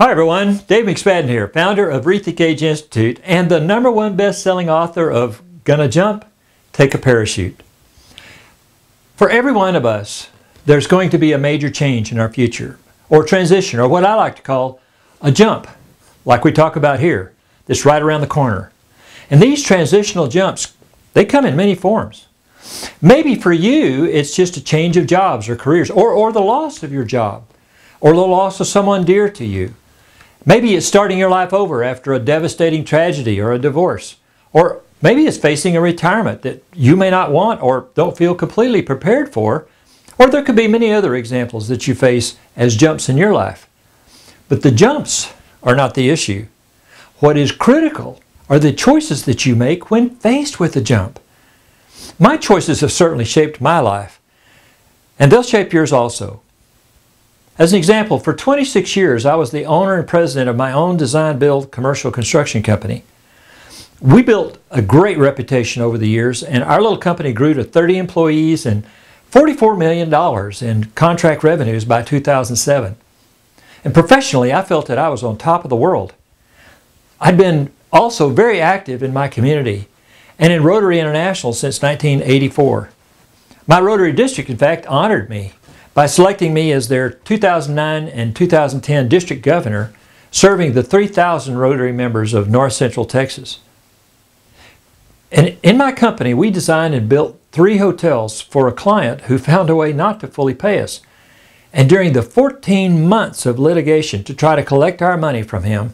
Hi everyone, Dave McSpadden here, founder of Wreath Cage Institute and the #1 best-selling author of Gonna Jump, Take a Parachute. For every one of us, there's going to be a major change in our future, or transition, or what I like to call a jump, like we talk about here, that's right around the corner. And these transitional jumps, they come in many forms. Maybe for you, it's just a change of jobs or careers, or the loss of your job, or the loss of someone dear to you. Maybe it's starting your life over after a devastating tragedy or a divorce. Or maybe it's facing a retirement that you may not want or don't feel completely prepared for. Or there could be many other examples that you face as jumps in your life. But the jumps are not the issue. What is critical are the choices that you make when faced with a jump. My choices have certainly shaped my life, and they'll shape yours also. As an example, for 26 years, I was the owner and president of my own design-build commercial construction company. We built a great reputation over the years, and our little company grew to 30 employees and $44 million in contract revenues by 2007. And professionally, I felt that I was on top of the world. I'd been also very active in my community and in Rotary International since 1984. My Rotary District, in fact, honored me by selecting me as their 2009 and 2010 district governor, serving the 3,000 Rotary members of North Central Texas. And in my company, we designed and built 3 hotels for a client who found a way not to fully pay us. And during the 14 months of litigation to try to collect our money from him,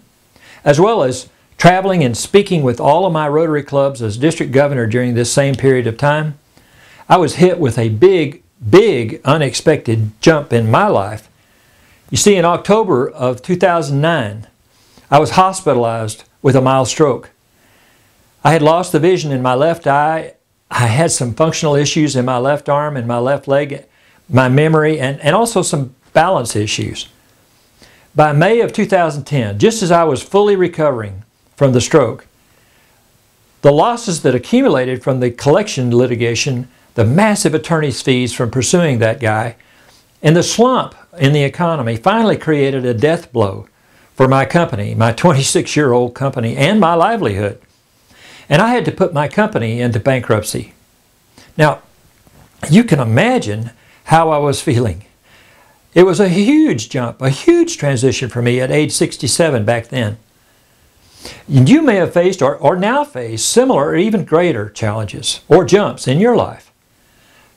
as well as traveling and speaking with all of my Rotary clubs as district governor during this same period of time, I was hit with a big unexpected jump in my life. You see, in October of 2009, I was hospitalized with a mild stroke. I had lost the vision in my left eye. I had some functional issues in my left arm and my left leg, my memory, and also some balance issues. By May of 2010, just as I was fully recovering from the stroke, the losses that accumulated from the collection litigation, the massive attorney's fees from pursuing that guy, and the slump in the economy finally created a death blow for my company, my 26-year-old company, and my livelihood. And I had to put my company into bankruptcy. Now, you can imagine how I was feeling. It was a huge jump, a huge transition for me at age 67 back then. You may have faced or now face similar or even greater challenges or jumps in your life.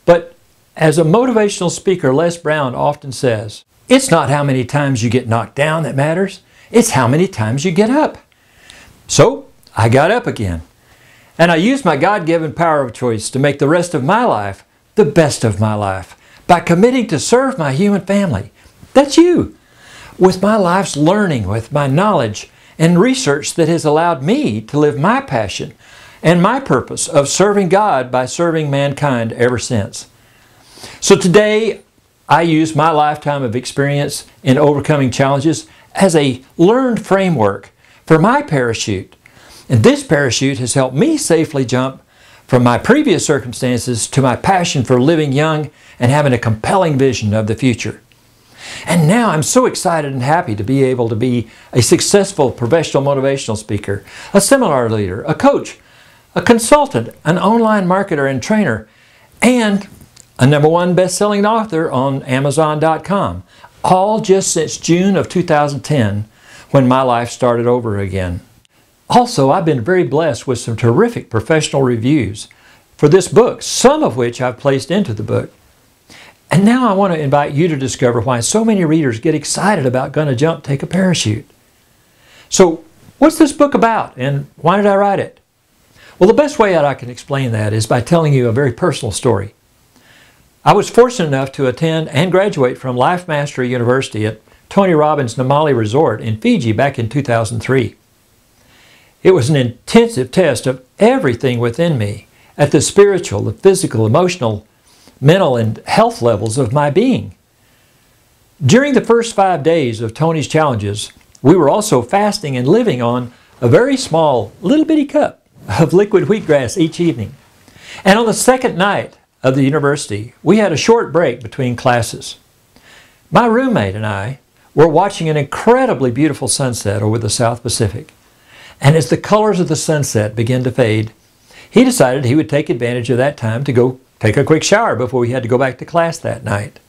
But as a motivational speaker, Les Brown often says, it's not how many times you get knocked down that matters, it's how many times you get up. So I got up again. And I used my God-given power of choice to make the rest of my life the best of my life by committing to serve my human family. That's you. With my life's learning, with my knowledge and research that has allowed me to live my passion and my purpose of serving God by serving mankind ever since. So today, I use my lifetime of experience in overcoming challenges as a learned framework for my parachute. And this parachute has helped me safely jump from my previous circumstances to my passion for living young and having a compelling vision of the future. And now I'm so excited and happy to be able to be a successful professional motivational speaker, a seminar leader, a coach, a consultant, an online marketer and trainer, and a #1 best-selling author on Amazon.com, all just since June of 2010 when my life started over again. Also, I've been very blessed with some terrific professional reviews for this book, some of which I've placed into the book. And now I want to invite you to discover why so many readers get excited about Gonna Jump, Take a Parachute. So, what's this book about and why did I write it? Well, the best way that I can explain that is by telling you a very personal story. I was fortunate enough to attend and graduate from Life Mastery University at Tony Robbins' Namale Resort in Fiji back in 2003. It was an intensive test of everything within me at the spiritual, the physical, emotional, mental, and health levels of my being. During the first 5 days of Tony's challenges, we were also fasting and living on a very small, little bitty cup of liquid wheatgrass each evening. And on the second night of the university, we had a short break between classes. My roommate and I were watching an incredibly beautiful sunset over the South Pacific. And as the colors of the sunset began to fade, he decided he would take advantage of that time to go take a quick shower before he had to go back to class that night.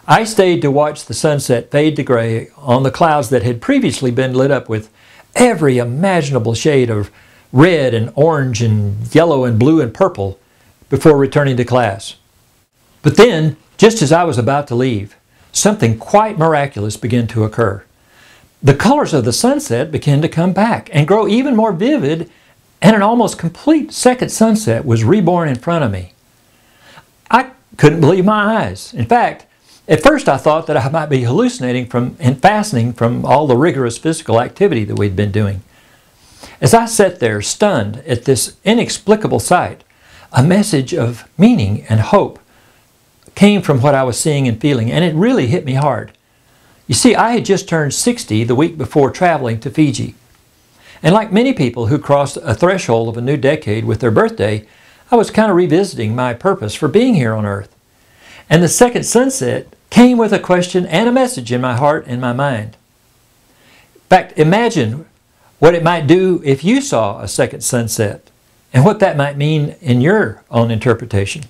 I stayed to watch the sunset fade to gray on the clouds that had previously been lit up with every imaginable shade of red and orange and yellow and blue and purple before returning to class. But then, just as I was about to leave, something quite miraculous began to occur. The colors of the sunset began to come back and grow even more vivid, and an almost complete second sunset was reborn in front of me. I couldn't believe my eyes. In fact, at first I thought that I might be hallucinating and fasting from all the rigorous physical activity that we'd been doing. As I sat there stunned at this inexplicable sight, a message of meaning and hope came from what I was seeing and feeling, and it really hit me hard. You see, I had just turned 60 the week before traveling to Fiji. And like many people who cross a threshold of a new decade with their birthday, I was kind of revisiting my purpose for being here on Earth. And the second sunset came with a question and a message in my heart and my mind. In fact, imagine what it might do if you saw a second sunset and what that might mean in your own interpretation.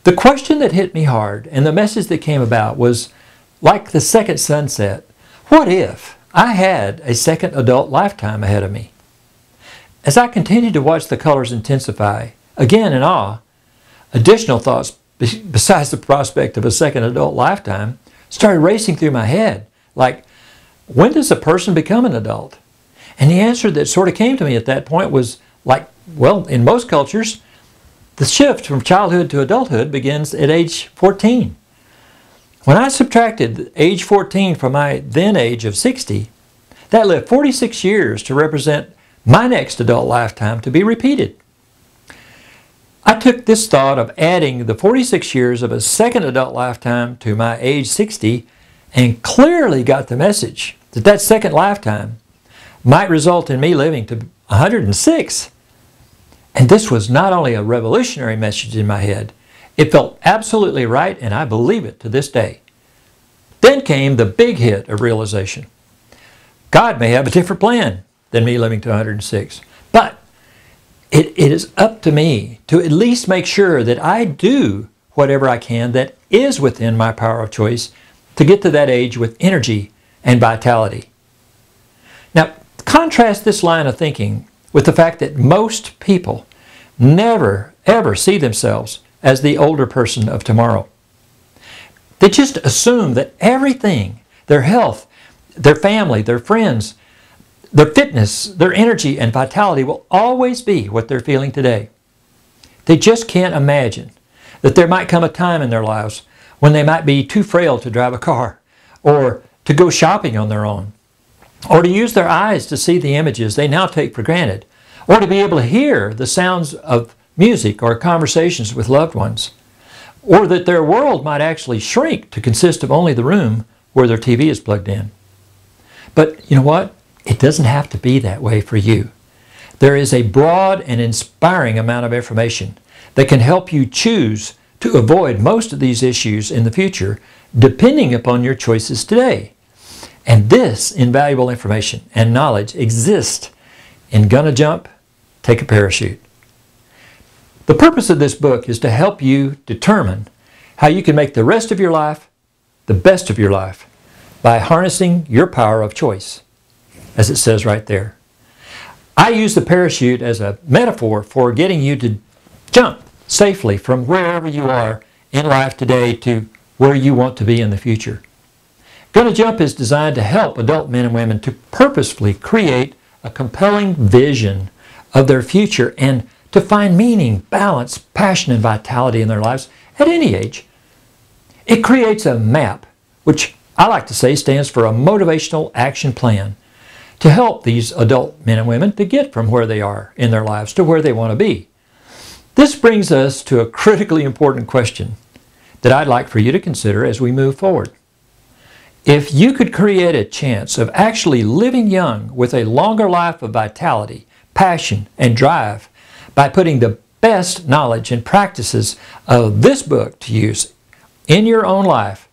The question that hit me hard and the message that came about was, like the second sunset, what if I had a second adult lifetime ahead of me? As I continued to watch the colors intensify, again in awe, additional thoughts besides the prospect of a second adult lifetime started racing through my head, like, when does a person become an adult? And the answer that sort of came to me at that point was like, well, in most cultures, the shift from childhood to adulthood begins at age 14. When I subtracted age 14 from my then age of 60, that left 46 years to represent my next adult lifetime to be repeated. I took this thought of adding the 46 years of a second adult lifetime to my age 60 and clearly got the message that that second lifetime might result in me living to 106. And this was not only a revolutionary message in my head, it felt absolutely right, and I believe it to this day. Then came the big hit of realization. God may have a different plan than me living to 106, but it is up to me to at least make sure that I do whatever I can that is within my power of choice to get to that age with energy and vitality. Now, contrast this line of thinking with the fact that most people never, ever see themselves as the older person of tomorrow. They just assume that everything, their health, their family, their friends, their fitness, their energy, and vitality will always be what they're feeling today. They just can't imagine that there might come a time in their lives when they might be too frail to drive a car, or to go shopping on their own, or to use their eyes to see the images they now take for granted, or to be able to hear the sounds of music or conversations with loved ones, or that their world might actually shrink to consist of only the room where their TV is plugged in. But you know what? It doesn't have to be that way for you. There is a broad and inspiring amount of information that can help you choose to avoid most of these issues in the future, depending upon your choices today. And this invaluable information and knowledge exists in Gonna Jump, Take a Parachute. The purpose of this book is to help you determine how you can make the rest of your life the best of your life by harnessing your power of choice, as it says right there. I use the parachute as a metaphor for getting you to jump safely from wherever you are in life today to where you want to be in the future. Gonna Jump is designed to help adult men and women to purposefully create a compelling vision of their future and to find meaning, balance, passion, and vitality in their lives at any age. It creates a map, which I like to say stands for a motivational action plan, to help these adult men and women to get from where they are in their lives to where they want to be. This brings us to a critically important question that I'd like for you to consider as we move forward. If you could create a chance of actually living young with a longer life of vitality, passion, and drive by putting the best knowledge and practices of this book to use in your own life,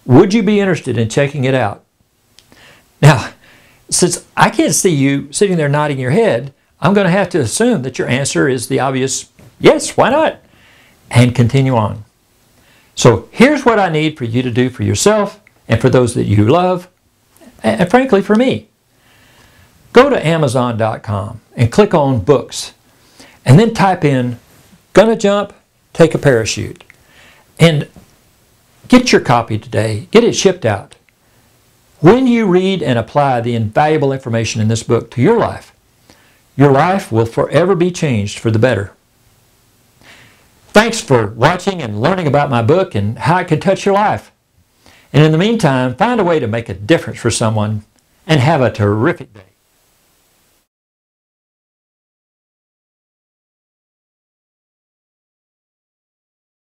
Would you be interested in checking it out? Now, since I can't see you sitting there nodding your head, I'm going to have to assume that your answer is the obvious, yes, why not? And continue on. So here's what I need for you to do for yourself and for those that you love, and frankly for me. Go to Amazon.com and click on books, and then type in Gonna Jump, Take a Parachute, and get your copy today. Get it shipped out. When you read and apply the invaluable information in this book to your life will forever be changed for the better. Thanks for watching and learning about my book and how it can touch your life. And in the meantime, find a way to make a difference for someone and have a terrific day.